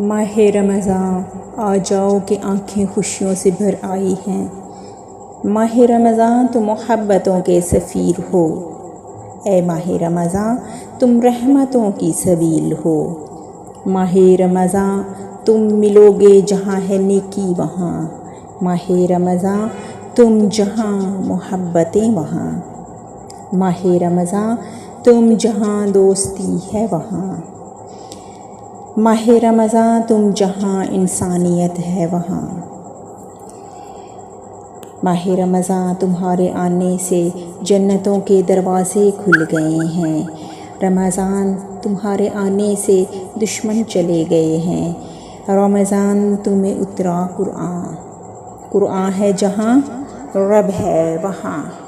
माह रमज़ान आ जाओ कि आँखें खुशियों से भर आई हैं। माह रमज़ान तुम मोहब्बतों के सफ़ीर हो। ए माह रमज़ान तुम रहमतों की सबील हो। माह रमज़ान तुम मिलोगे जहाँ है नेकी वहाँ। माह रमज़ान तुम जहाँ मोहब्बतें वहाँ। माह रमज़ान तुम जहाँ दोस्ती है वहाँ। माह रमज़ान तुम जहाँ इंसानियत है वहाँ। माह रमज़ान तुम्हारे आने से जन्नतों के दरवाज़े खुल गए हैं। रमज़ान तुम्हारे आने से दुश्मन चले गए हैं। रमज़ान तुम्हें उतरा कुरान। कुरान है जहाँ रब है वहाँ।